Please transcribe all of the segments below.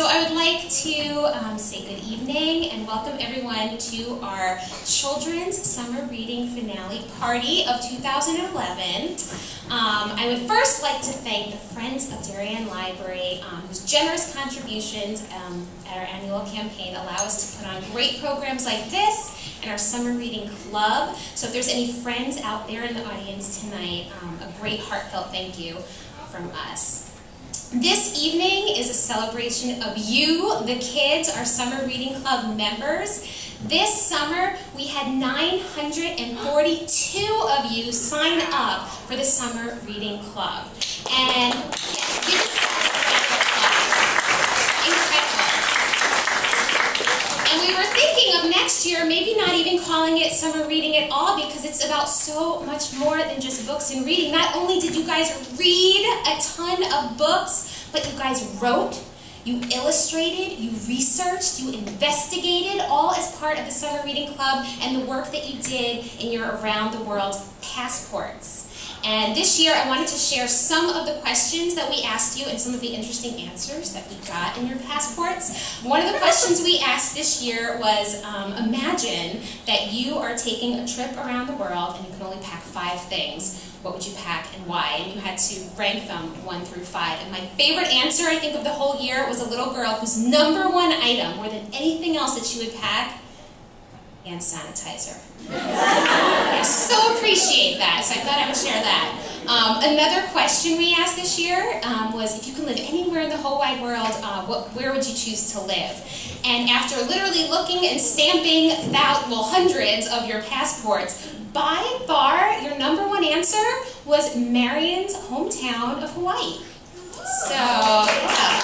So I would like to say good evening and welcome everyone to our Children's Summer Reading Finale Party of 2011. I would first like to thank the Friends of Darien Library, whose generous contributions at our annual campaign allow us to put on great programs like this and our Summer Reading Club. So if there's any friends out there in the audience tonight, a great heartfelt thank you from us. This evening is a celebration of you, the kids, our Summer Reading Club members. This summer, we had 942 of you sign up for the Summer Reading Club. And yes, give yourselves a round of applause. Incredible. And we were thinking of next year, maybe not even calling it Summer Reading at all, because it's about so much more than just books and reading. Not only did you guys read a ton of books, but you guys wrote, you illustrated, you researched, you investigated, all as part of the Summer Reading Club and the work that you did in your Around the World passports. And this year I wanted to share some of the questions that we asked you and some of the interesting answers that we got in your passports. One of the questions we asked this year was, imagine that you are taking a trip around the world and you can only pack 5 things. What would you pack and why? And you had to rank them 1 through 5. And my favorite answer, I think, of the whole year was a little girl whose #1 item, more than anything else that she would pack, hand sanitizer. I so appreciate that, so I thought I would share that. Another question we asked this year was, if you could live anywhere in the whole wide world, where would you choose to live? And after literally looking and stamping hundreds of your passports, by far, your #1 answer was Marion's hometown of Hawaii. So, yeah.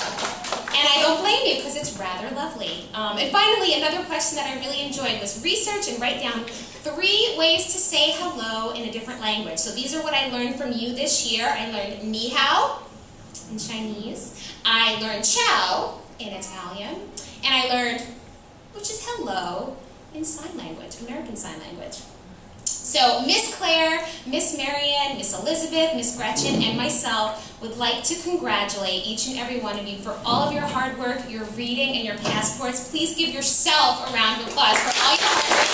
And I don't blame you, because it's rather lovely. And finally, another question that I really enjoyed was research and write down 3 ways to say hello in a different language. So these are what I learned from you this year. I learned ni hao in Chinese. I learned ciao in Italian. And I learned, which is hello, in sign language, American Sign Language. So Miss Claire, Miss Marion, Miss Elizabeth, Miss Gretchen, and myself would like to congratulate each and every one of you for all of your hard work, your reading, and your passports. Please give yourself a round of applause for all your hard work.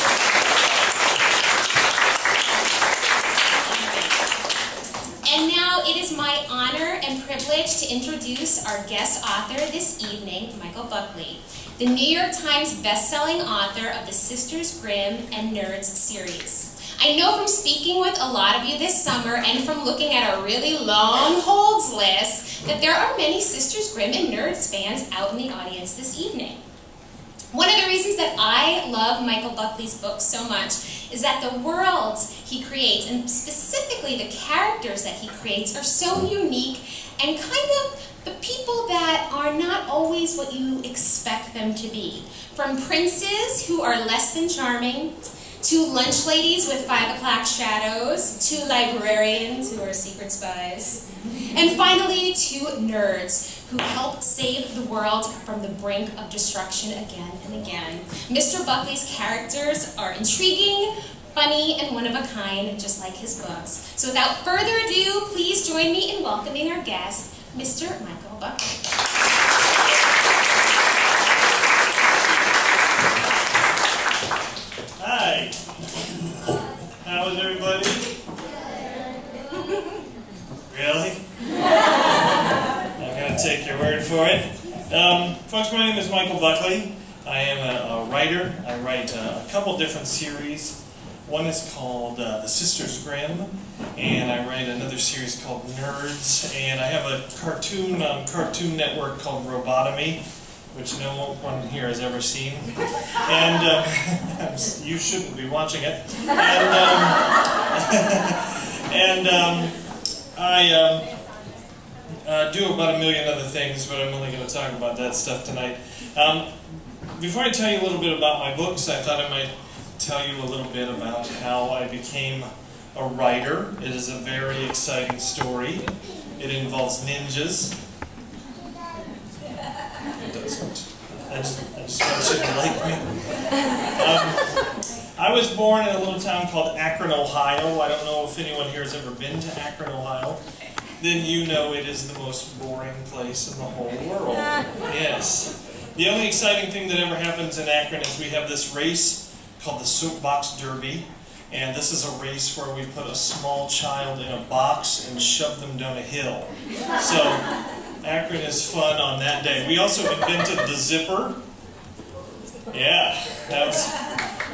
And now it is my honor and privilege to introduce our guest author this evening, Michael Buckley, the New York Times bestselling author of the Sisters Grimm and Nerds series. I know from speaking with a lot of you this summer and from looking at a really long holds list that there are many Sisters Grimm and Nerds fans out in the audience this evening. One of the reasons that I love Michael Buckley's books so much is that the worlds he creates, and specifically the characters that he creates, are so unique and kind of the people that are not always what you expect them to be. From princes who are less than charming, to lunch ladies with 5 o'clock shadows, to librarians who are secret spies, and finally to nerds who help save the world from the brink of destruction again and again. Mr. Buckley's characters are intriguing, funny, and one of a kind, just like his books. So without further ado, please join me in welcoming our guest, Mr. Michael Buckley. Hi. How is everybody? Really? I'm going to take your word for it. Folks, my name is Michael Buckley. I am a writer. I write a couple different series. One is called the Sisters Grimm, and I write another series called Nerds, and I have a cartoon Cartoon Network called Robotomy, which no one here has ever seen, and you shouldn't be watching it. And I do about 1 million other things, but I'm only going to talk about that stuff tonight. Before I tell you a little bit about my books, I thought I might tell you a little bit about how I became a writer. It is a very exciting story. It involves ninjas. It doesn't. I just want you to like me. I was born in a little town called Akron, Ohio. I don't know if anyone here has ever been to Akron, Ohio. then you know it is the most boring place in the whole world. Yes. The only exciting thing that ever happens in Akron is we have this race called the Soapbox Derby. And this is a race where we put a small child in a box and shove them down a hill. So Akron is fun on that day. We also invented the zipper. Yeah,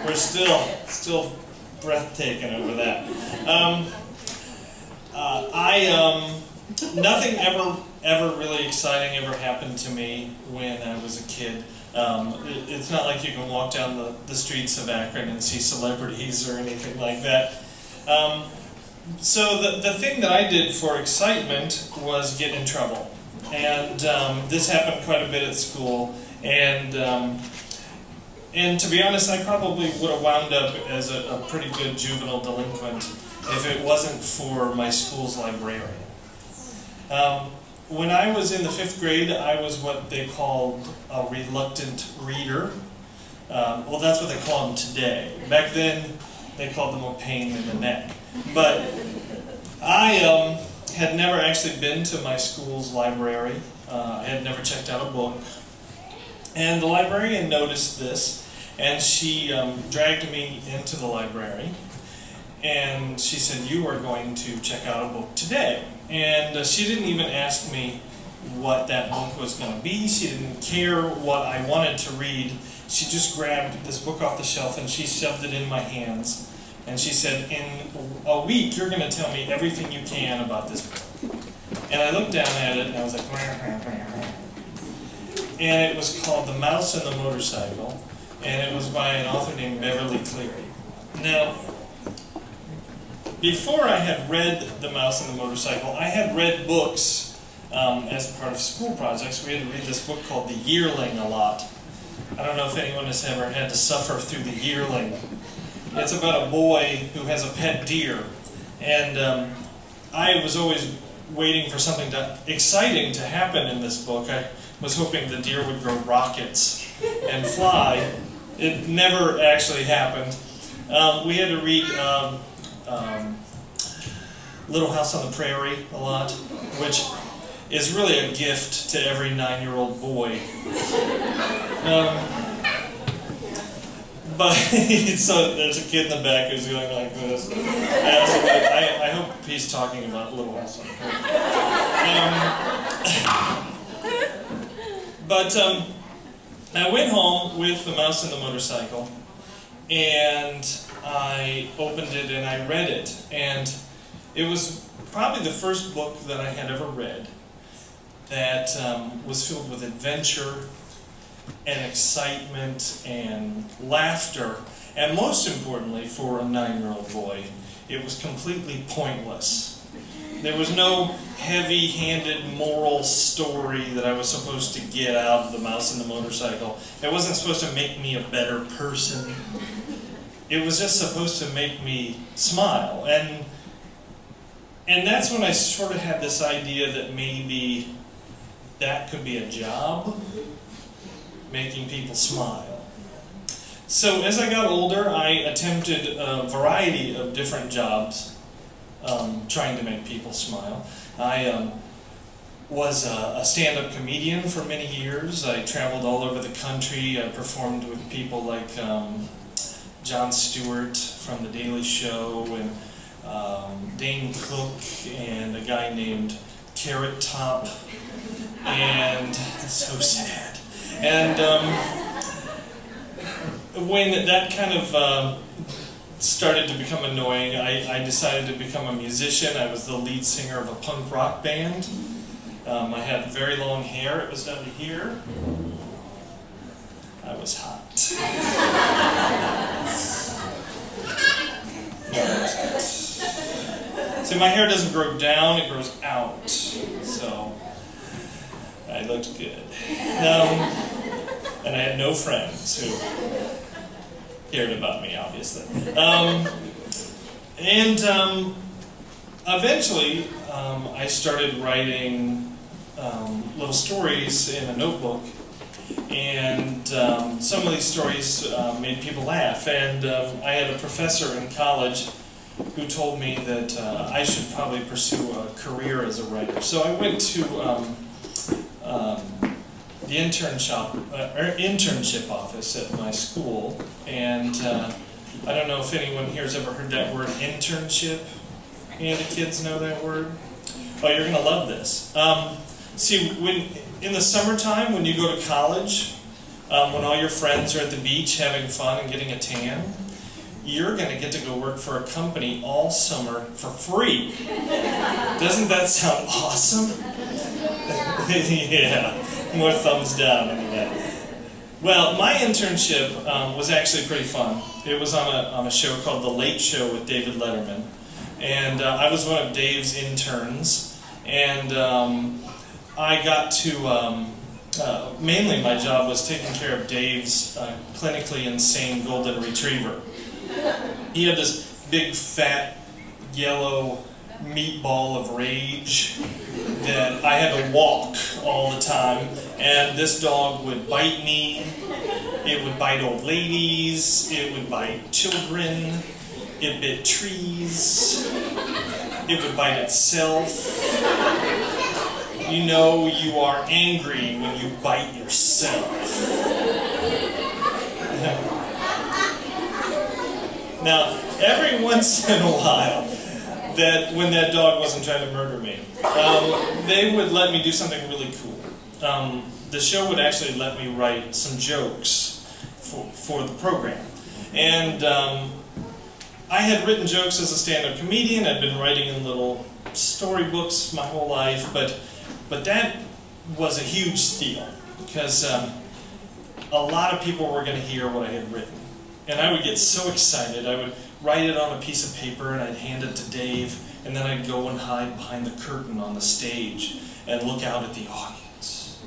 we're still breathtaking over that. Nothing ever really exciting ever happened to me when I was a kid. It's not like you can walk down the streets of Akron and see celebrities or anything like that. So the thing that I did for excitement was get in trouble. And this happened quite a bit at school. And to be honest, I probably would have wound up as a pretty good juvenile delinquent if it wasn't for my school's librarian. When I was in the 5th grade, I was what they called a reluctant reader. Well, that's what they call them today. Back then, they called them a pain in the neck. But I had never actually been to my school's library. I had never checked out a book. And the librarian noticed this, and she dragged me into the library. And she said, "You are going to check out a book today." And she didn't even ask me what that book was going to be. She didn't care what I wanted to read. She just grabbed this book off the shelf and she shoved it in my hands. And she said, "In a week, you're going to tell me everything you can about this book." And I looked down at it and I was like, and it was called The Mouse and the Motorcycle. And it was by an author named Beverly Cleary. Now, before I had read The Mouse and the Motorcycle, I had read books as part of school projects. We had to read this book called The Yearling a lot. I don't know if anyone has ever had to suffer through The Yearling. It's about a boy who has a pet deer. And I was always waiting for something exciting to happen in this book. I was hoping the deer would grow rockets and fly. It never actually happened. We had to read Little House on the Prairie a lot, which is really a gift to every 9-year-old boy. But so there's a kid in the back who's going like this. I hope he's talking about Little House on the Prairie. But I went home with The Mouse and the Motorcycle, and I opened it and I read it, and it was probably the first book that I had ever read that was filled with adventure and excitement and laughter, and most importantly for a 9-year-old boy, it was completely pointless. There was no heavy-handed moral story that I was supposed to get out of The Mouse and the Motorcycle. It wasn't supposed to make me a better person. It was just supposed to make me smile. And that's when I sort of had this idea that maybe that could be a job, making people smile. So as I got older, I attempted a variety of different jobs trying to make people smile. I was a stand-up comedian for many years. I traveled all over the country. I performed with people like Jon Stewart from The Daily Show, and Dane Cook, and a guy named Carrot Top, and so sad. And when that kind of started to become annoying, I decided to become a musician. I was the lead singer of a punk rock band. I had very long hair. It was down to here. I was hot. See, my hair doesn't grow down, it grows out. So, I looked good. And I had no friends who cared about me, obviously. Eventually, I started writing little stories in a notebook, and some of these stories made people laugh. And I had a professor in college who told me that I should probably pursue a career as a writer. So I went to the internship office at my school, and I don't know if anyone here has ever heard that word, internship. Any of the kids know that word? Oh, you're going to love this. See, in the summertime, when you go to college, when all your friends are at the beach having fun and getting a tan, you're going to get to go work for a company all summer for free. Doesn't that sound awesome? Yeah, more thumbs down anyway. Well, my internship was actually pretty fun. It was on a show called The Late Show with David Letterman. And I was one of Dave's interns. And I got to, mainly my job was taking care of Dave's clinically insane golden retriever. He had this big, fat, yellow meatball of rage that I had to walk all the time. And this dog would bite me, it would bite old ladies, it would bite children, it bit trees, it would bite itself. You know you are angry when you bite yourself. Now, every once in a while, when that dog wasn't trying to murder me, they would let me do something really cool. The show would actually let me write some jokes for the program. And I had written jokes as a stand-up comedian. I'd been writing in little storybooks my whole life, but that was a huge deal because a lot of people were going to hear what I had written. And I would get so excited. I would write it on a piece of paper and I'd hand it to Dave, and then I'd go and hide behind the curtain on the stage and look out at the audience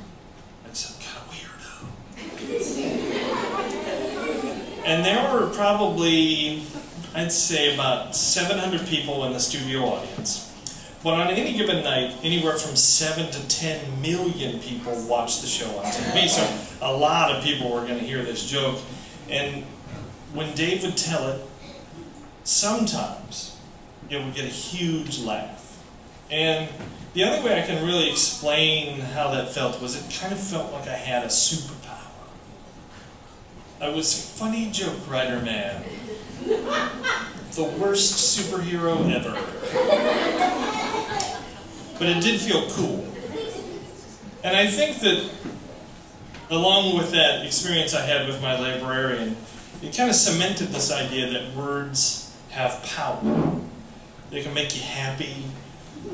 like some kind of weirdo. And there were probably, I'd say, about 700 people in the studio audience. But on any given night, anywhere from 7 to 10 million people watched the show on TV. So a lot of people were going to hear this joke. And when Dave would tell it, sometimes it would get a huge laugh. And the only way I can really explain how that felt was it kind of felt like I had a superpower. I was funny joke writer man. The worst superhero ever. But it did feel cool. And I think that along with that experience I had with my librarian, it kind of cemented this idea that words have power. They can make you happy,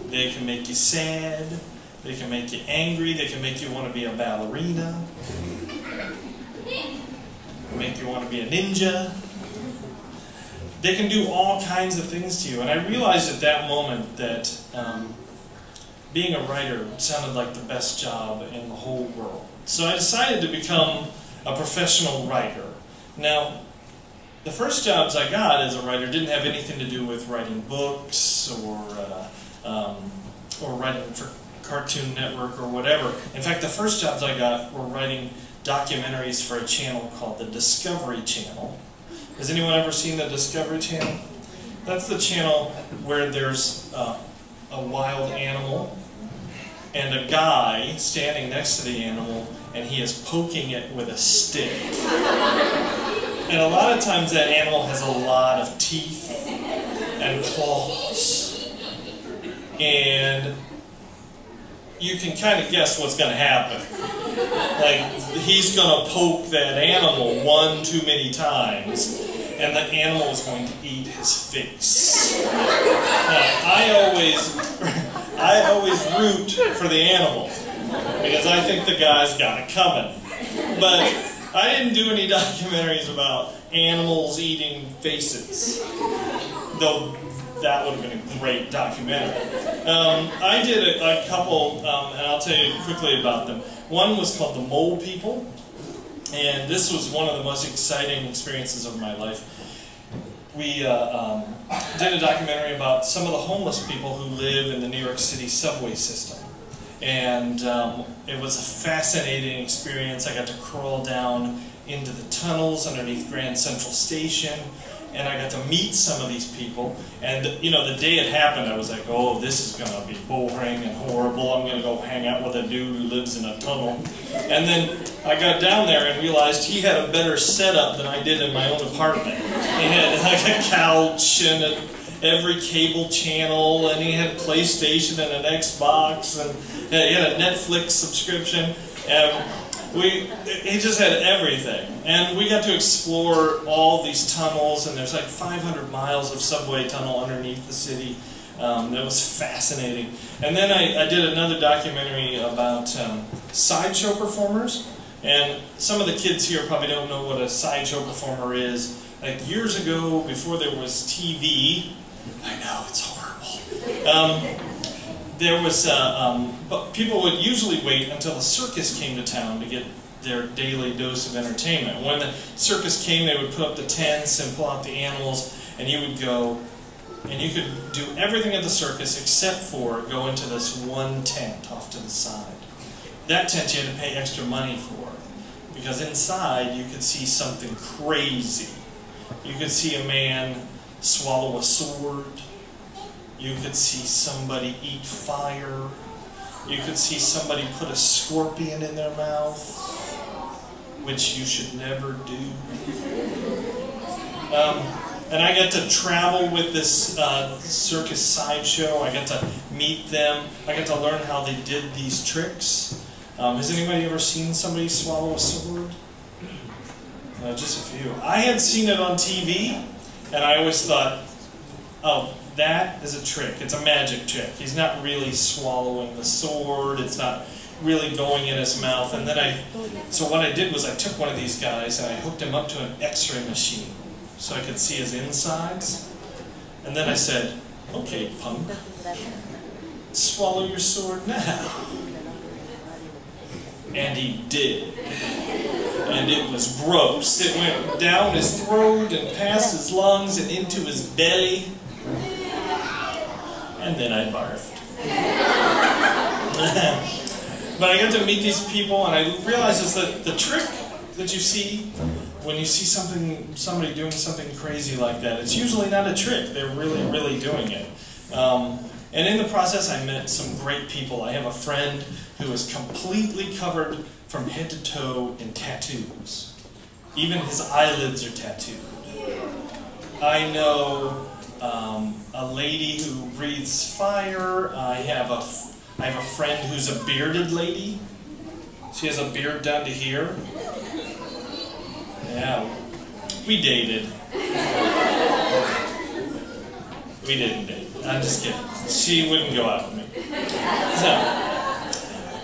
they can make you sad, they can make you angry, they can make you want to be a ballerina, make you want to be a ninja. They can do all kinds of things to you. And I realized at that moment that being a writer sounded like the best job in the whole world. So I decided to become a professional writer. Now, the first jobs I got as a writer didn't have anything to do with writing books or writing for Cartoon Network or whatever. In fact, the first jobs I got were writing documentaries for a channel called the Discovery Channel. Has anyone ever seen the Discovery Channel? That's the channel where there's a wild animal and a guy standing next to the animal, and he is poking it with a stick. And a lot of times that animal has a lot of teeth and claws. And you can kind of guess what's going to happen. Like, he's going to poke that animal one too many times, and the animal is going to eat his face. Now, I always root for the animal, because I think the guy's got it coming. But I didn't do any documentaries about animals eating faces, though that would have been a great documentary. I did a couple, and I'll tell you quickly about them. One was called The Mole People, and this was one of the most exciting experiences of my life. We did a documentary about some of the homeless people who live in the New York City subway system. And it was a fascinating experience. I got to crawl down into the tunnels underneath Grand Central Station, and I got to meet some of these people. And you know, the day it happened, I was like, oh, this is going to be boring and horrible. I'm going to go hang out with a dude who lives in a tunnel. And then I got down there and realized he had a better setup than I did in my own apartment. He had like a couch and every cable channel, and he had PlayStation and an Xbox, and he had a Netflix subscription. He just had everything. And we got to explore all these tunnels, and there's like 500 miles of subway tunnel underneath the city. That was fascinating. And then I did another documentary about sideshow performers. And some of the kids here probably don't know what a sideshow performer is. Like years ago, before there was TV, I know, it's horrible. There was, but people would usually wait until the circus came to town to get their daily dose of entertainment. When the circus came, they would put up the tents and pull out the animals, and you would go, and you could do everything at the circus except for go into this one tent off to the side. That tent you had to pay extra money for, because inside you could see something crazy. You could see a man swallow a sword. You could see somebody eat fire. You could see somebody put a scorpion in their mouth, which you should never do. And I got to travel with this circus sideshow. I got to meet them. I got to learn how they did these tricks. Has anybody ever seen somebody swallow a sword? Just a few. I had seen it on TV, and I always thought, oh, that is a trick. It's a magic trick. He's not really swallowing the sword. It's not really going in his mouth. And then so what I did was I took one of these guys and I hooked him up to an X-ray machine so I could see his insides. And then I said, okay, punk, swallow your sword now. And he did. And it was gross. It went down his throat and past his lungs and into his belly. And then I barfed. But I got to meet these people, and I realized is that the trick that you see when you see somebody doing something crazy like that, it's usually not a trick. They're really, really doing it. And in the process, I met some great people. I have a friend who is completely covered from head to toe in tattoos. Even his eyelids are tattooed. I know a lady who breathes fire. I have a friend who's a bearded lady. She has a beard down to here. Yeah, we dated. We didn't date. I'm just kidding. She wouldn't go out with me. So,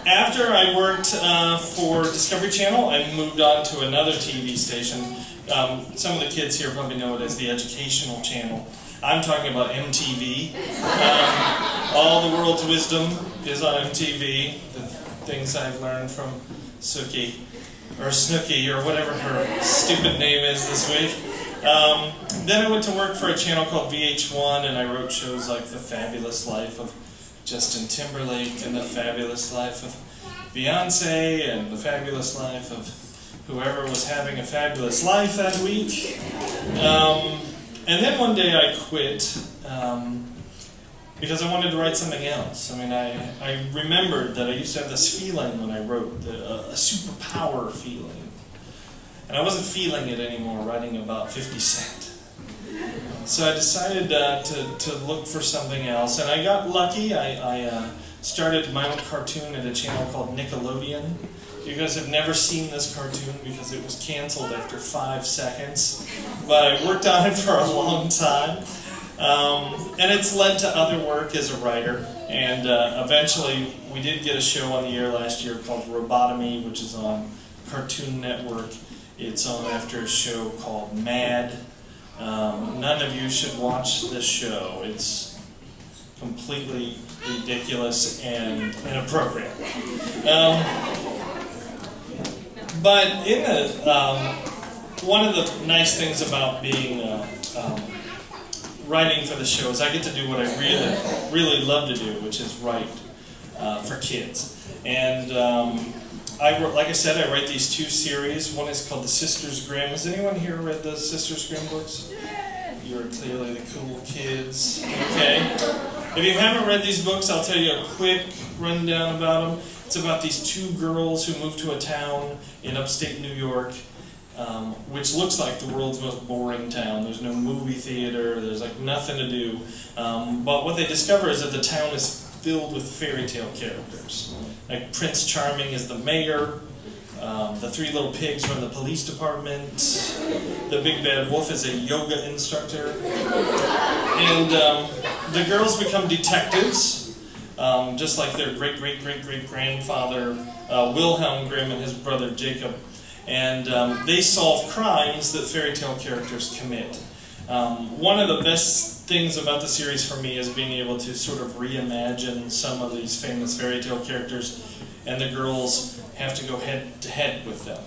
after I worked for Discovery Channel, I moved on to another TV station. Some of the kids here probably know it as the Educational Channel. I'm talking about MTV. All the world's wisdom is on MTV. The things I've learned from Suki, or Snooki, or whatever her stupid name is this week. Then I went to work for a channel called VH1, and I wrote shows like The Fabulous Life of Justin Timberlake, and The Fabulous Life of Beyonce, and The Fabulous Life of whoever was having a fabulous life that week. And then one day I quit because I wanted to write something else. I mean, I remembered that I used to have this feeling when I wrote, a superpower feeling. And I wasn't feeling it anymore writing about 50 Cent. So I decided to look for something else. And I got lucky. I started my own cartoon at a channel called Nickelodeon. You guys have never seen this cartoon because it was canceled after 5 seconds. But I worked on it for a long time. And it's led to other work as a writer. And eventually we did get a show on the air last year called Robotomy, which is on Cartoon Network. It's on after a show called Mad. None of you should watch this show. It's completely ridiculous and inappropriate. But in one of the nice things about being writing for the show is I get to do what I really love to do, which is write for kids. And like I said, I write these 2 series. One is called the Sisters Grimm. Has anyone here read the Sisters Grimm books? kids, okay? If you haven't read these books, I'll tell you a quick rundown about them. It's about these two girls who move to a town in upstate New York, which looks like the world's most boring town. There's no movie theater, there's like nothing to do. But what they discover is that the town is filled with fairy tale characters. Like Prince Charming is the mayor, the three little pigs run the police department, the big bad wolf is a yoga instructor, and the girls become detectives, just like their great-great-great-great-grandfather Wilhelm Grimm and his brother Jacob. And they solve crimes that fairy tale characters commit. One of the best things about the series for me is being able to sort of reimagine some of these famous fairy tale characters, and the girls have to go head-to-head with them.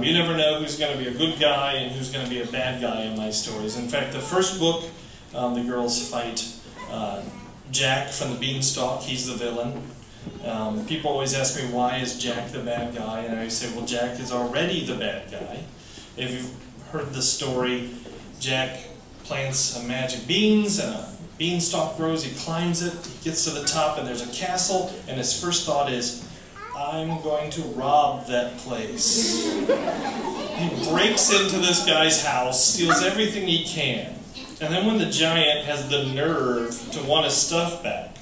You never know who's going to be a good guy and who's going to be a bad guy in my stories. In fact, the first book, the girls fight Jack from the Beanstalk. He's the villain. People always ask me, why is Jack the bad guy? And I say, well, Jack is already the bad guy. If you've heard the story, Jack plants some magic beans, and a beanstalk grows, he climbs it, he gets to the top, and there's a castle, and his first thought is, I'm going to rob that place. He breaks into this guy's house, steals everything he can, and then when the giant has the nerve to want his stuff back,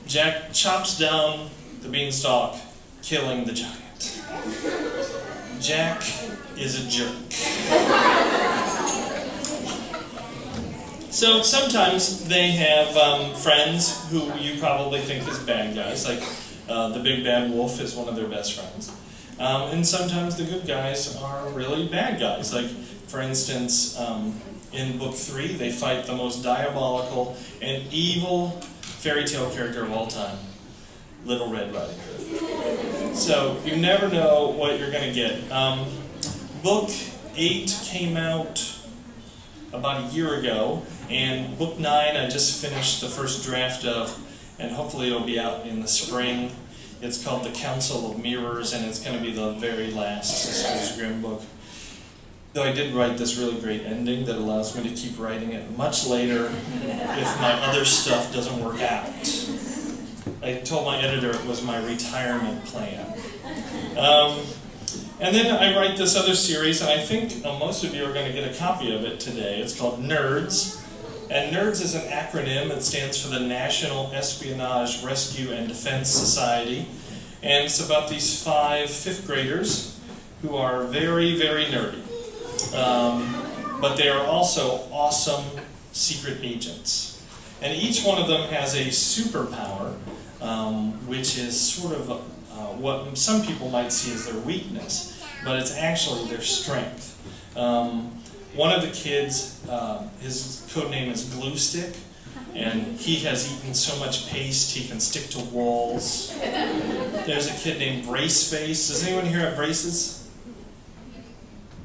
Jack chops down the beanstalk, killing the giant. Jack is a jerk. So sometimes they have friends who you probably think is bad guys, like the big bad wolf is one of their best friends. And sometimes the good guys are really bad guys. Like, for instance, in book 3, they fight the most diabolical and evil fairy tale character of all time, Little Red Riding Hood. So you never know what you're going to get. Book 8 came out about a year ago, and book 9 I just finished the first draft of, and hopefully it'll be out in the spring. It's called The Council of Mirrors, and it's going to be the very last Sisters Grimm book. Though I did write this really great ending that allows me to keep writing it much later if my other stuff doesn't work out. I told my editor it was my retirement plan. And then I write this other series, and I think most of you are going to get a copy of it today. It's called NERDS. And NERDS is an acronym that stands for the National Espionage Rescue and Defense Society. And it's about these 5 fifth graders who are very, very nerdy. But they are also awesome secret agents. And each one of them has a superpower, which is sort of what some people might see as their weakness, but it's actually their strength. One of the kids, his code name is Glue Stick, and he has eaten so much paste he can stick to walls. There's a kid named Brace Face. Does anyone here have braces?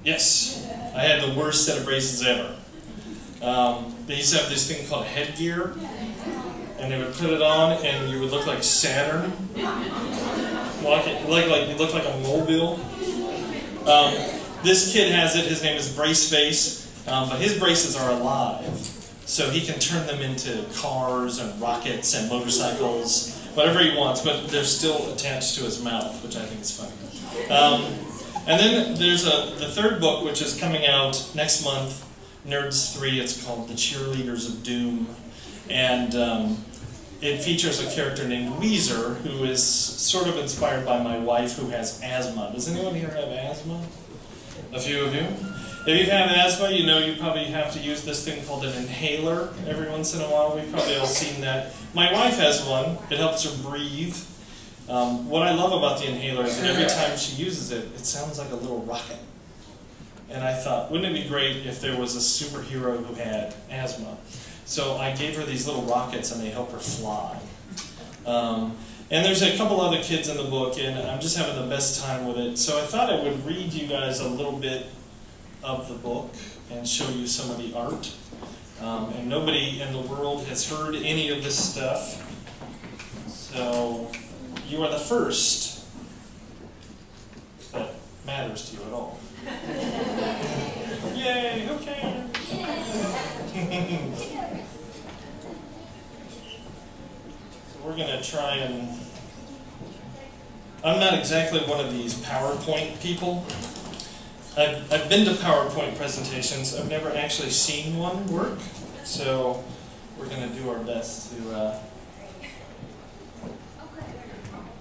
Yes. I had the worst set of braces ever. They used to have this thing called headgear, and they would put it on and you would look like Saturn. You look like a mobile. This kid has it. His name is Brace Face, but his braces are alive, so he can turn them into cars and rockets and motorcycles, whatever he wants, but they're still attached to his mouth, which I think is funny. And then there's the third book, which is coming out next month, Nerds 3. It's called The Cheerleaders of Doom, and it features a character named Weezer, who is sort of inspired by my wife, who has asthma. Does anyone here have asthma? A few of you? If you've had asthma, you know you probably have to use this thing called an inhaler every once in a while. We've probably all seen that. My wife has one. It helps her breathe. What I love about the inhaler is that every time she uses it, it sounds like a little rocket. And I thought, wouldn't it be great if there was a superhero who had asthma? So I gave her these little rockets, and they help her fly. And there's a couple other kids in the book, and I'm just having the best time with it. So I thought I would read you guys a little bit of the book and show you some of the art. And nobody in the world has heard any of this stuff. So you are the first that matters to you at all. Yay, okay. we're going to try and... I'm not exactly one of these PowerPoint people. I've been to PowerPoint presentations. I've never actually seen one work, so we're going to do our best to...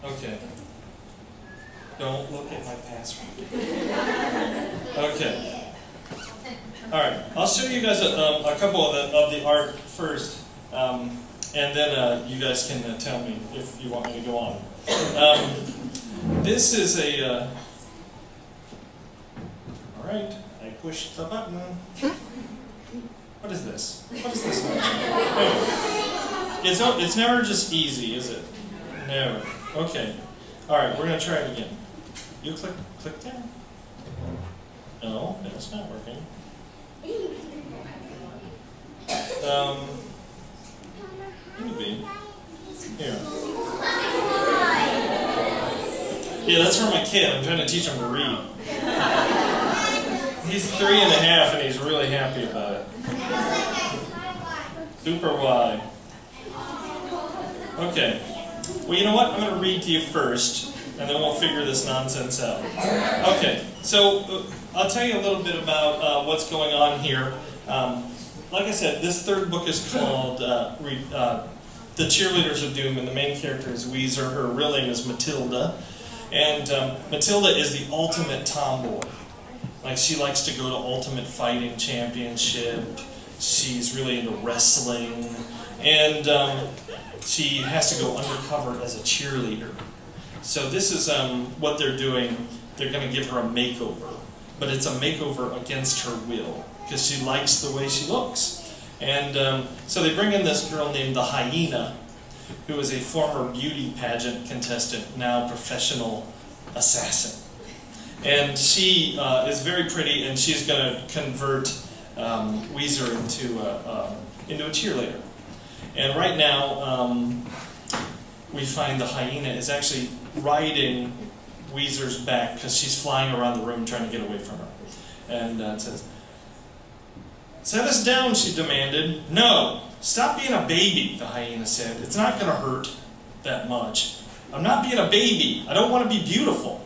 Okay. Don't look at my password. Okay. All right. I'll show you guys a couple of the art first, and then you guys can tell me if you want me to go on. This is a... all right. I pushed the button. What is this? What is this? Oh. It's never just easy, is it? No. Okay. All right. We're going to try it again. You click there. No, it's not working. Maybe. Here. Yeah, that's for my kid. I'm trying to teach him to read. He's 3.5 and he's really happy about it. Super Y. Okay. Well, you know what? I'm going to read to you first, and then we'll figure this nonsense out. Okay, so I'll tell you a little bit about what's going on here. Like I said, this third book is called The Cheerleaders of Doom, and the main character is Weezer. Her real name is Matilda. And Matilda is the ultimate tomboy. Like, she likes to go to Ultimate Fighting Championship. She's really into wrestling. And she has to go undercover as a cheerleader. So this is what they're doing. They're going to give her a makeover. But it's a makeover against her will, because she likes the way she looks. And so they bring in this girl named the Hyena, who is a former beauty pageant contestant, now professional assassin. And she is very pretty, and she's going to convert Weezer into a cheerleader. And right now, we find the Hyena is actually riding Weezer's back because she's flying around the room trying to get away from her. And it says, "Set us down," she demanded. "No, stop being a baby," the Hyena said. "It's not going to hurt that much. I'm not being a baby. I don't want to be beautiful."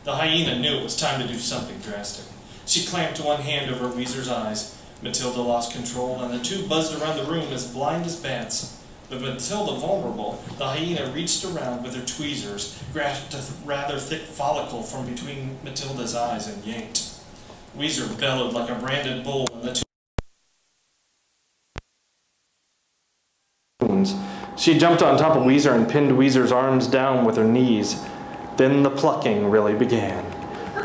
The Hyena knew it was time to do something drastic. She clamped one hand over Weezer's eyes. Matilda lost control, and the two buzzed around the room as blind as bats. But Matilda vulnerable, the Hyena reached around with her tweezers, grasped a rather thick follicle from between Matilda's eyes, and yanked. Weezer bellowed like a branded bull, and the two... She jumped on top of Weezer and pinned Weezer's arms down with her knees. Then the plucking really began.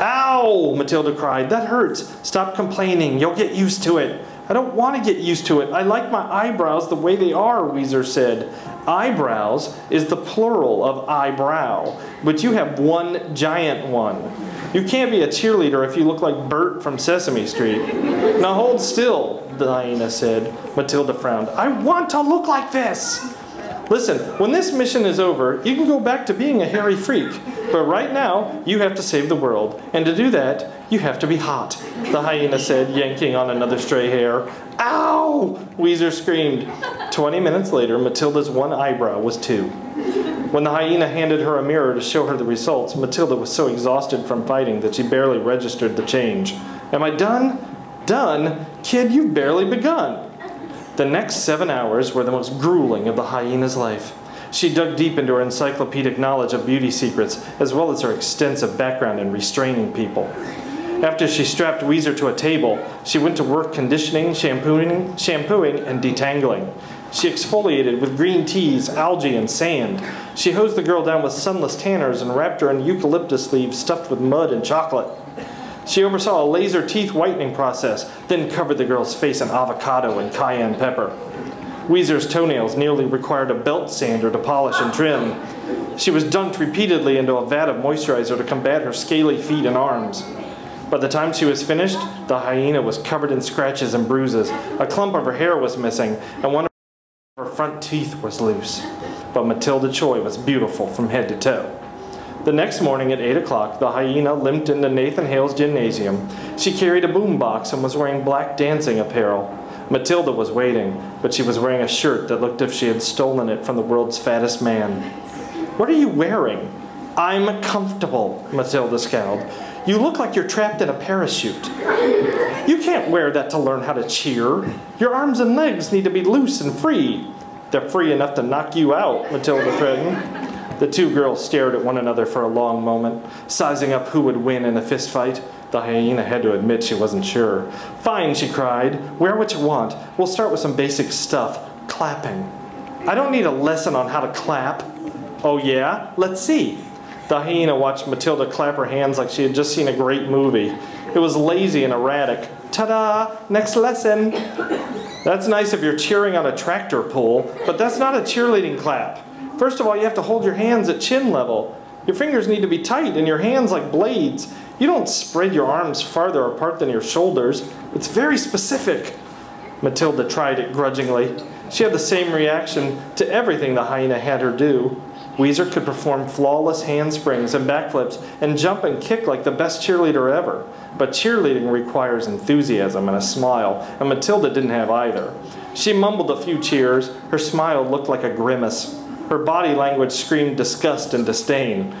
"Ow!" Matilda cried. "That hurts. Stop complaining. You'll get used to it." "I don't want to get used to it. I like my eyebrows the way they are," Weezer said. Eyebrows is the plural of eyebrow, but you have one giant one. You can't be a cheerleader if you look like Bert from Sesame Street. "Now hold still," the Hyena said. Matilda frowned. "I want to look like this." "Listen, when this mission is over, you can go back to being a hairy freak. But right now, you have to save the world. And to do that, you have to be hot," the Hyena said, yanking on another stray hair. "Ow!" Weezer screamed. 20 minutes later, Matilda's one eyebrow was 2. When the Hyena handed her a mirror to show her the results, Matilda was so exhausted from fighting that she barely registered the change. "Am I done?" "Done? Kid, you've barely begun." The next 7 hours were the most grueling of the Hyena's life. She dug deep into her encyclopedic knowledge of beauty secrets, as well as her extensive background in restraining people. After she strapped Weezer to a table, she went to work conditioning, shampooing, and detangling. She exfoliated with green teas, algae, and sand. She hosed the girl down with sunless tanners and wrapped her in eucalyptus leaves stuffed with mud and chocolate. She oversaw a laser teeth whitening process, then covered the girl's face in avocado and cayenne pepper. Weezer's toenails nearly required a belt sander to polish and trim. She was dunked repeatedly into a vat of moisturizer to combat her scaly feet and arms. By the time she was finished, the Hyena was covered in scratches and bruises. A clump of her hair was missing, and one of her front teeth was loose. But Matilda Choi was beautiful from head to toe. The next morning at 8 o'clock, the Hyena limped into Nathan Hale's gymnasium. She carried a boombox and was wearing black dancing apparel. Matilda was waiting, but she was wearing a shirt that looked as if she had stolen it from the world's fattest man. "What are you wearing?" "I'm comfortable," Matilda scowled. "You look like you're trapped in a parachute." "You can't wear that to learn how to cheer. Your arms and legs need to be loose and free." "They're free enough to knock you out," Matilda threatened. The two girls stared at one another for a long moment, sizing up who would win in a fist fight. The hyena had to admit she wasn't sure. "Fine," she cried. "Wear what you want. We'll start with some basic stuff. Clapping." "I don't need a lesson on how to clap." "Oh yeah? Let's see." The hyena watched Matilda clap her hands like she had just seen a great movie. It was lazy and erratic. "Ta-da! Next lesson." "That's nice if you're cheering on a tractor pull, but that's not a cheerleading clap. First of all, you have to hold your hands at chin level. Your fingers need to be tight and your hands like blades. You don't spread your arms farther apart than your shoulders. It's very specific." Matilda tried it grudgingly. She had the same reaction to everything the hyena had her do. Weezer could perform flawless handsprings and backflips and jump and kick like the best cheerleader ever. But cheerleading requires enthusiasm and a smile, and Matilda didn't have either. She mumbled a few cheers. Her smile looked like a grimace. Her body language screamed disgust and disdain.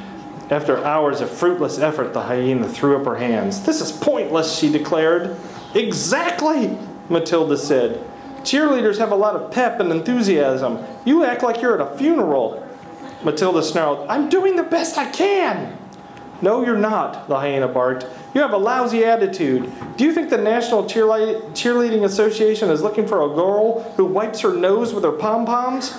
After hours of fruitless effort, the hyena threw up her hands. "This is pointless," she declared. "Exactly," Matilda said. "Cheerleaders have a lot of pep and enthusiasm. You act like you're at a funeral." Matilda snarled, "I'm doing the best I can." "No, you're not," the hyena barked. "You have a lousy attitude. Do you think the National Cheerleading Association is looking for a girl who wipes her nose with her pom-poms?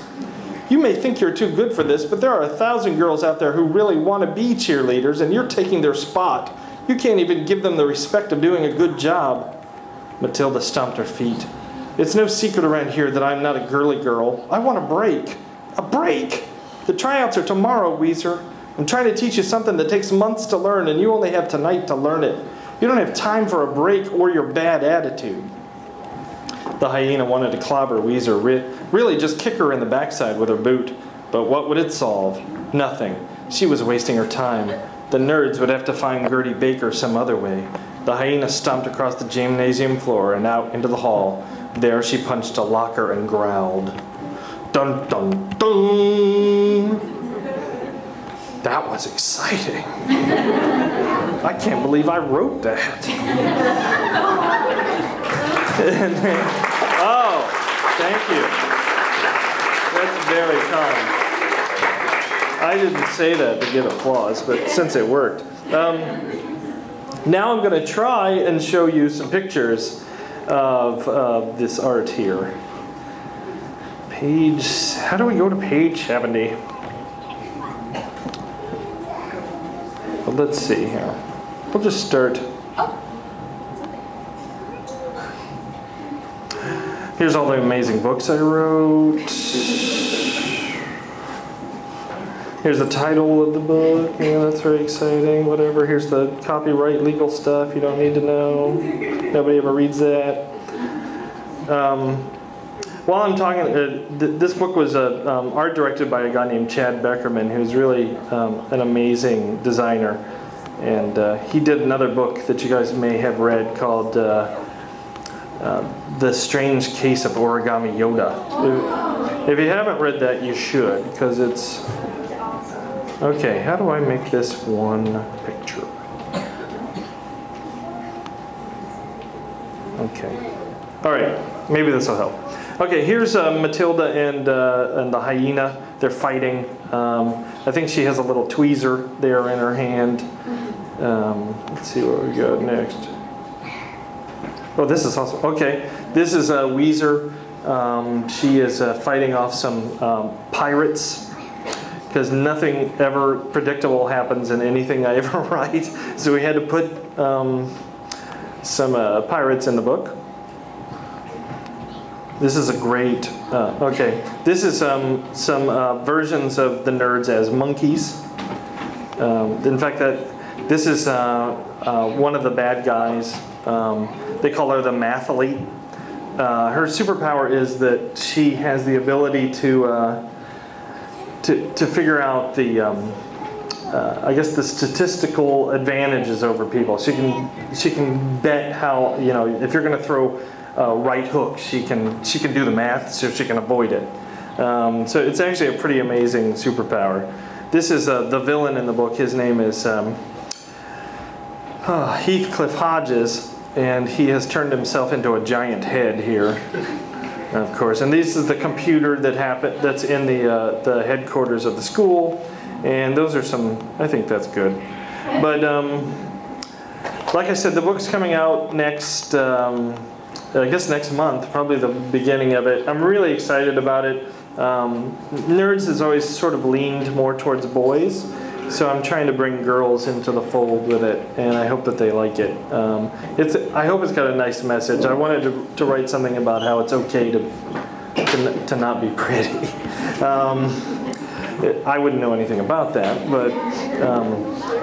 You may think you're too good for this, but there are 1,000 girls out there who really want to be cheerleaders, and you're taking their spot. You can't even give them the respect of doing a good job." Matilda stomped her feet. "It's no secret around here that I'm not a girly girl. I want a break." "A break? The tryouts are tomorrow, Weezer. I'm trying to teach you something that takes months to learn, and you only have tonight to learn it. You don't have time for a break or your bad attitude." The hyena wanted to clobber Weezer, really just kick her in the backside with her boot. But what would it solve? Nothing. She was wasting her time. The nerds would have to find Gertie Baker some other way. The hyena stomped across the gymnasium floor and out into the hall. There she punched a locker and growled. "Dun dun dun!" That was exciting. I can't believe I wrote that. Oh, thank you. That's very kind. I didn't say that to get applause, but since it worked. Now I'm going to try and show you some pictures of this art here. How do we go to page 70? Well, let's see here. We'll just start. Here's all the amazing books I wrote. Here's the title of the book. Yeah, that's very exciting. Whatever. Here's the copyright legal stuff you don't need to know. Nobody ever reads that. While I'm talking, this book was art directed by a guy named Chad Beckerman, who's really an amazing designer. And he did another book that you guys may have read called The Strange Case of Origami Yoda. If you haven't read that, you should, because it's... Okay, how do I make this one picture? Okay. All right, maybe this will help. Okay, here's Matilda and the hyena. They're fighting. I think she has a little tweezer there in her hand. Let's see what we got next. Oh, this is awesome. Okay, this is Weezer. She is fighting off some pirates, because nothing ever predictable happens in anything I ever write. So we had to put some pirates in the book. This is a great, okay. This is some versions of the nerds as monkeys. In fact, this is one of the bad guys. They call her the mathlete. Her superpower is that she has the ability to figure out the, I guess, the statistical advantages over people. She can bet how, if you're going to throw right hook. She can do the math, so she can avoid it. So it's actually a pretty amazing superpower. This is the villain in the book. His name is Heathcliff Hodges, and he has turned himself into a giant head here, of course. And this is the computer that's in the headquarters of the school. And those are some, I think that's good. But like I said, the book's coming out next, I guess next month, probably the beginning of it. I'm really excited about it. Nerds has always sort of leaned more towards boys, so I'm trying to bring girls into the fold with it, and I hope that they like it. I hope it's got a nice message. I wanted to write something about how it's okay to not be pretty. I wouldn't know anything about that, but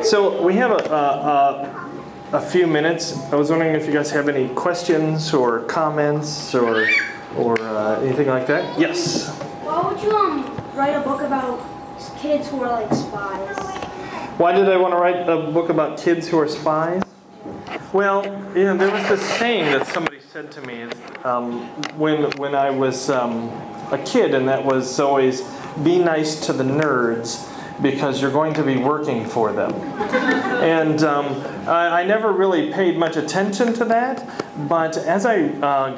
so we have a few minutes. I was wondering if you guys have any questions or comments or anything like that. Yes. Why would you write a book about kids who are like spies? Why did I want to write a book about kids who are spies? Well, there was this saying that somebody said to me when I was a kid, and that was always, be nice to the nerds because you're going to be working for them. And I never really paid much attention to that, but as I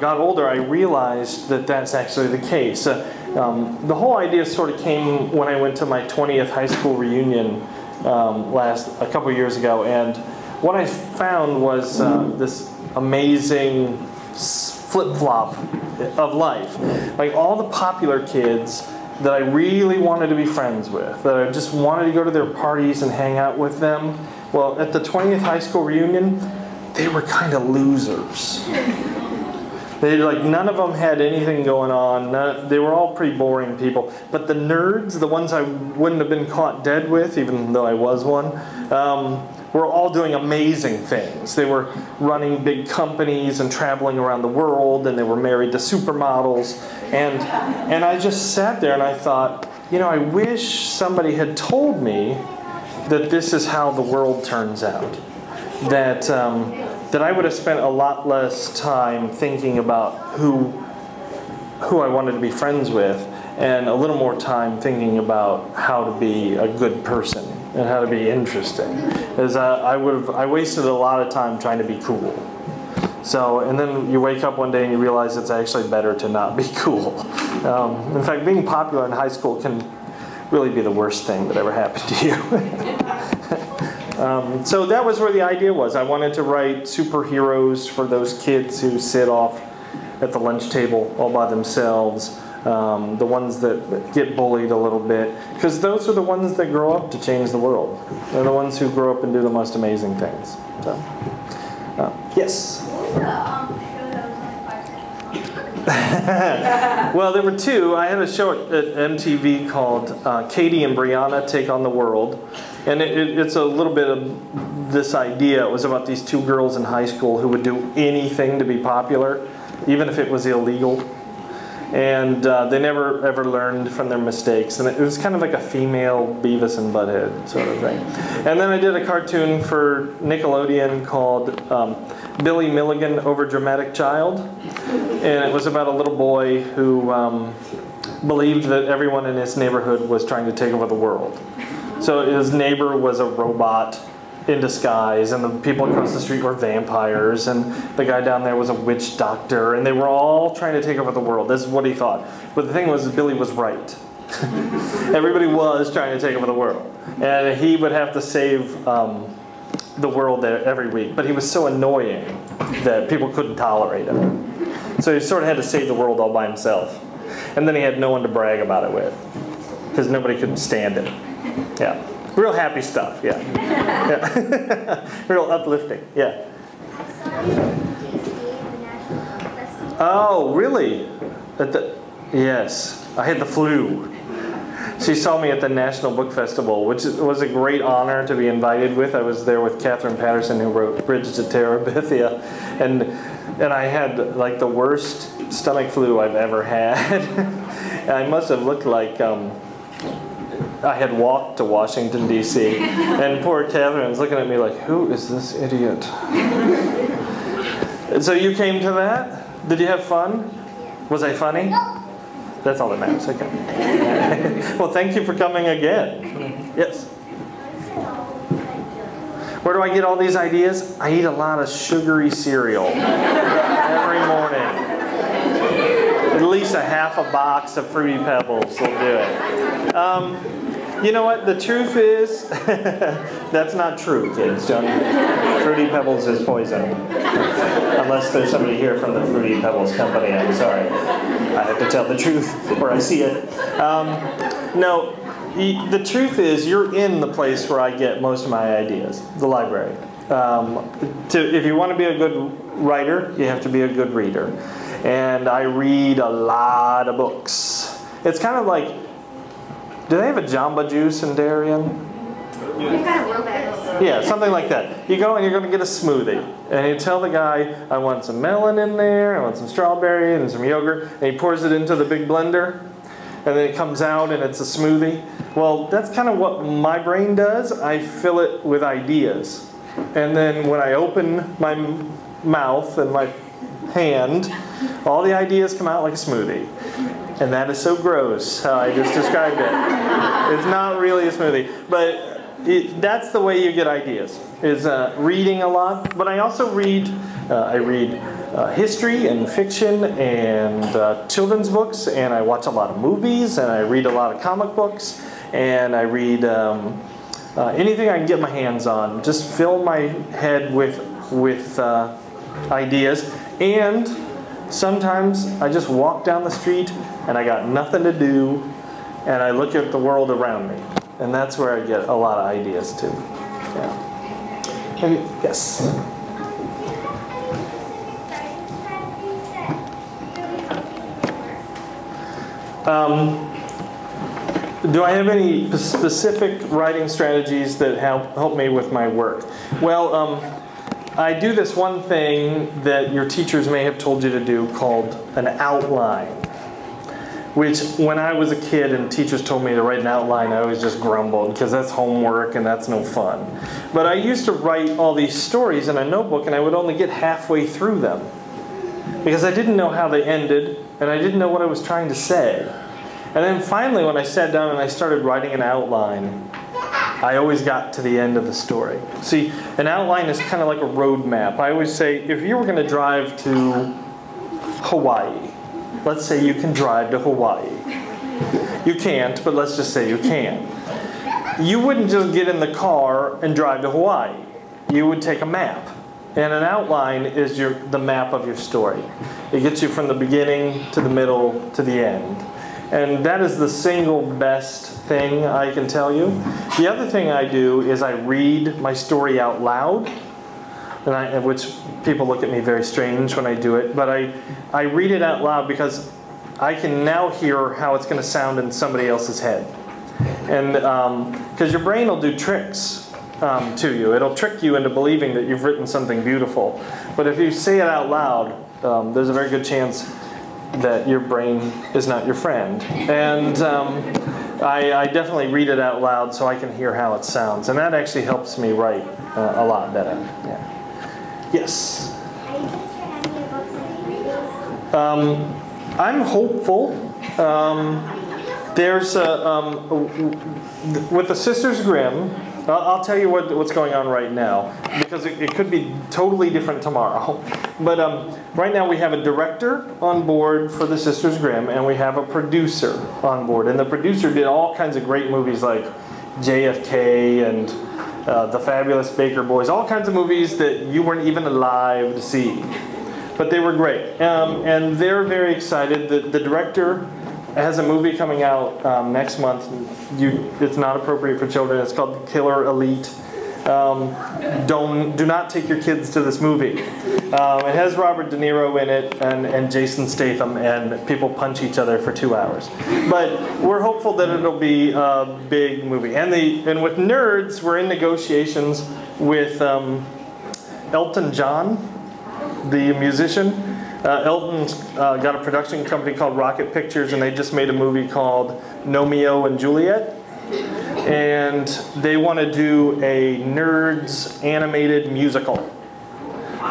got older, I realized that that's actually the case. The whole idea sort of came when I went to my 20th high school reunion a couple years ago, and what I found was this amazing flip-flop of life. Like all the popular kids that I really wanted to be friends with, that I just wanted to go to their parties and hang out with them. Well, at the 20th high school reunion, they were kind of losers. None of them had anything going on. They were all pretty boring people. But the nerds, the ones I wouldn't have been caught dead with, even though I was one, were all doing amazing things. They were running big companies and traveling around the world, and they were married to supermodels. And I just sat there and I thought, I wish somebody had told me that this is how the world turns out. That I would have spent a lot less time thinking about who I wanted to be friends with, and a little more time thinking about how to be a good person and how to be interesting. As I wasted a lot of time trying to be cool. So, and then you wake up one day and you realize it's actually better to not be cool. In fact, being popular in high school can really be the worst thing that ever happened to you. So that was where the idea was. I wanted to write superheroes for those kids who sit off at the lunch table all by themselves, the ones that get bullied a little bit, because those are the ones that grow up to change the world. They're the ones who grow up and do the most amazing things. So, yes? What was the show that was only 5 seconds? Well, there were two. I had a show at MTV called Katie and Brianna Take on the World. And it's a little bit of this idea. It was about these two girls in high school who would do anything to be popular, even if it was illegal. And they never ever learned from their mistakes. And it was kind of like a female Beavis and Butthead sort of thing. And then I did a cartoon for Nickelodeon called Billy Milligan Overdramatic Child. And it was about a little boy who believed that everyone in his neighborhood was trying to take over the world. So his neighbor was a robot in disguise, and the people across the street were vampires, and the guy down there was a witch doctor, and they were all trying to take over the world. This is what he thought. But the thing was, Billy was right. Everybody was trying to take over the world. And he would have to save the world there every week. But he was so annoying that people couldn't tolerate him. So he sort of had to save the world all by himself. And then he had no one to brag about it with, because nobody could stand it. Yeah. Real happy stuff, yeah. Yeah. Real uplifting, yeah. Oh, really? Yes. I had the flu. She saw me at the National Book Festival, which was a great honor to be invited with. I was there with Catherine Patterson, who wrote Bridges to Terabithia. And I had like the worst stomach flu I've ever had. I must have looked like I had walked to Washington, D.C. And poor Catherine was looking at me like, who is this idiot? So you came to that? Did you have fun? Was I funny? That's all that matters. Okay. Well, thank you for coming again. Yes. Where do I get all these ideas? I eat a lot of sugary cereal every morning. At least a half a box of Fruity Pebbles will do it. You know what? The truth is, that's not true, kids. Fruity Pebbles is poison. Unless there's somebody here from the Fruity Pebbles company, I'm sorry. I have to tell the truth where I see it. No, the truth is you're in the place where I get most of my ideas, the library. If you want to be a good writer, you have to be a good reader. And I read a lot of books. It's kind of like, do they have a Jamba Juice in Darien? Yeah, something like that. You go and you're going to get a smoothie. And you tell the guy, I want some melon in there, I want some strawberry and some yogurt. And he pours it into the big blender. And then it comes out and it's a smoothie. Well, that's kind of what my brain does. I fill it with ideas. And then when I open my mouth and my hand, all the ideas come out like a smoothie. And that is so gross how I just described it. It's not really a smoothie. But that's the way you get ideas, is reading a lot. But I also read, history and fiction and children's books. And I watch a lot of movies. And I read a lot of comic books. And I read anything I can get my hands on. Just fill my head with ideas. And sometimes I just walk down the street and I got nothing to do and I look at the world around me. And that's where I get a lot of ideas too. Yeah. Yes? Do I have any specific writing strategies that help me with my work? Well, I do this one thing that your teachers may have told you to do called an outline. Which, when I was a kid and teachers told me to write an outline, I always just grumbled because that's homework and that's no fun. But I used to write all these stories in a notebook and I would only get halfway through them. Because I didn't know how they ended and I didn't know what I was trying to say. And then finally when I sat down and I started writing an outline, I always got to the end of the story. See, an outline is kind of like a road map. I always say, if you were going to drive to Hawaii, let's say you can drive to Hawaii. You can't, but let's just say you can. You wouldn't just get in the car and drive to Hawaii. You would take a map. And an outline is the map of your story. It gets you from the beginning to the middle to the end. And that is the single best thing I can tell you. The other thing I do is I read my story out loud, which people look at me very strange when I do it, but I read it out loud because I can now hear how it's going to sound in somebody else's head. And because your brain will do tricks to you. It'll trick you into believing that you've written something beautiful. But if you say it out loud, there's a very good chance that your brain is not your friend. And I definitely read it out loud so I can hear how it sounds. And that actually helps me write a lot better. Yeah. Yes? I'm hopeful. There's with the Sisters Grimm, I'll tell you what's going on right now, because it could be totally different tomorrow. But right now we have a director on board for the Sisters Grimm, and we have a producer on board. And the producer did all kinds of great movies like JFK and The Fabulous Baker Boys, all kinds of movies that you weren't even alive to see. But they were great. And they're very excited. The director has a movie coming out next month. It's not appropriate for children. It's called Killer Elite. Do not take your kids to this movie. It has Robert De Niro in it and Jason Statham, and people punch each other for 2 hours. But we're hopeful that it'll be a big movie. And with Nerds, we're in negotiations with Elton John, the musician. Elton's got a production company called Rocket Pictures, and they just made a movie called Romeo and Juliet. And they want to do a Nerds animated musical,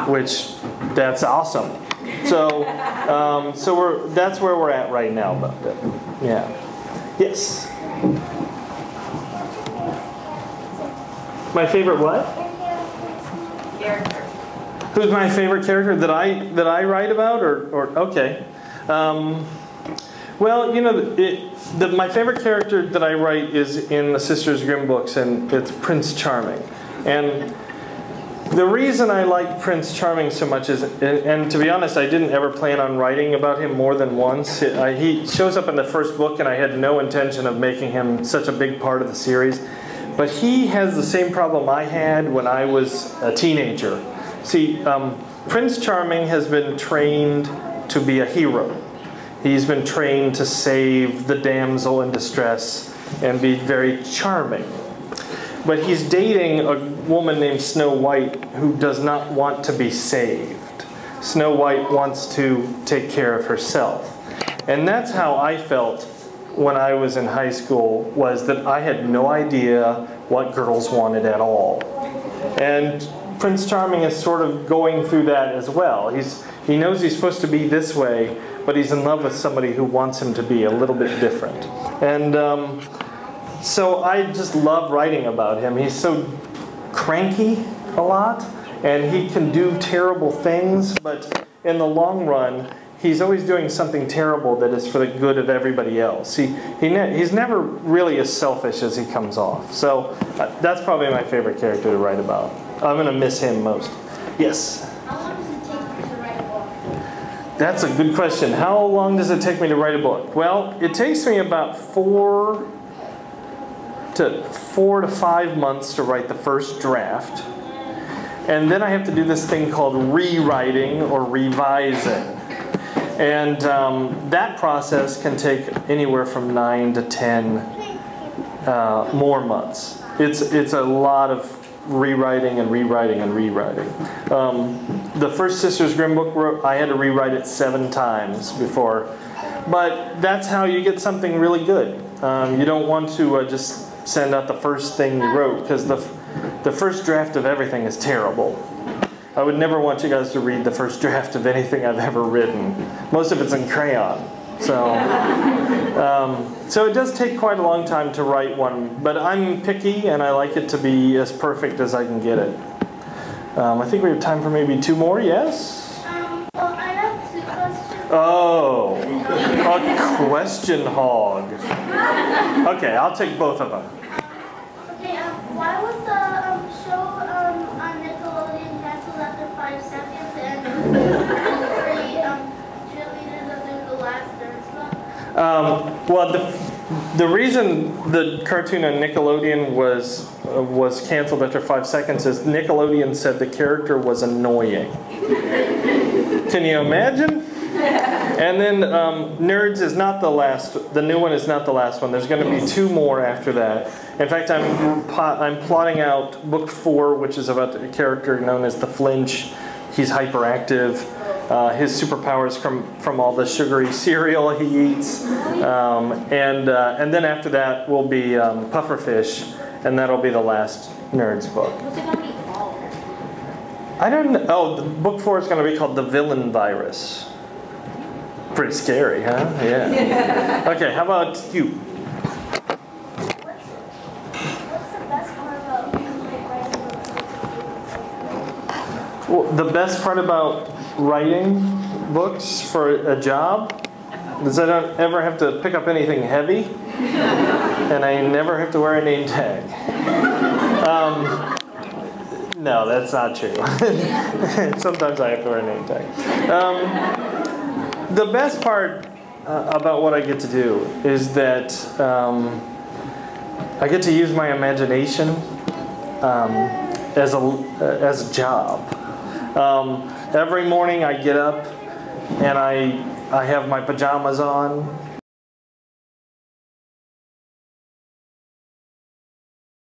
which that's awesome. So, that's where we're at right now about it. Yeah. Yes. My favorite what? Character. Who's my favorite character that I write about, or okay? Well, you know, my favorite character that I write is in the Sisters Grimm books, and it's Prince Charming. And the reason I like Prince Charming so much is, and to be honest, I didn't ever plan on writing about him more than once. He shows up in the first book, and I had no intention of making him such a big part of the series. But he has the same problem I had when I was a teenager. See, Prince Charming has been trained to be a hero. He's been trained to save the damsel in distress and be very charming. But he's dating a woman named Snow White who does not want to be saved. Snow White wants to take care of herself. And that's how I felt when I was in high school, was that I had no idea what girls wanted at all. And Prince Charming is sort of going through that as well. He knows he's supposed to be this way, but he's in love with somebody who wants him to be a little bit different. And so I just love writing about him. He's so cranky a lot, and he can do terrible things, but in the long run, he's always doing something terrible that is for the good of everybody else. He's never really as selfish as he comes off. So that's probably my favorite character to write about. I'm going to miss him most. Yes? How long does it take you to write a book? That's a good question. How long does it take me to write a book? Well, it takes me about 4 to 5 months to write the first draft. And then I have to do this thing called rewriting or revising. And that process can take anywhere from 9 to 10 more months. It's a lot of rewriting and rewriting and rewriting. The first Sisters Grimm book, I had to rewrite it 7 times before. But that's how you get something really good. You don't want to just send out the first thing you wrote, because the first draft of everything is terrible. I would never want you guys to read the first draft of anything I've ever written. Most of it's in crayon. So it does take quite a long time to write one, but I'm picky and I like it to be as perfect as I can get it. I think we have time for maybe 2 more, yes? Well, I have 2 questions. Oh, a question hog. Okay, I'll take both of them. Okay, why was the show on Nickelodeon canceled after 5 seconds and Cheerleaders of Doom, the last dance book? Well, the reason the cartoon on Nickelodeon was canceled after 5 seconds is Nickelodeon said the character was annoying. Can you imagine? And then Nerds is not the last. The new one is not the last one. There's going to be 2 more after that. In fact, I'm plotting out book 4, which is about a character known as the Flinch. He's hyperactive. His superpowers come from all the sugary cereal he eats. And then after that will be Pufferfish, and that'll be the last Nerds book. What's it going to be called? I don't know. Oh, book 4 is going to be called The Villain Virus. Pretty scary, huh? Yeah. Okay, how about you? What's the best part about writing books? Well, the best part about writing books for a job is I don't ever have to pick up anything heavy, and I never have to wear a name tag. No, that's not true. Sometimes I have to wear a name tag. The best part about what I get to do is that I get to use my imagination as a job. Every morning I get up and I have my pajamas on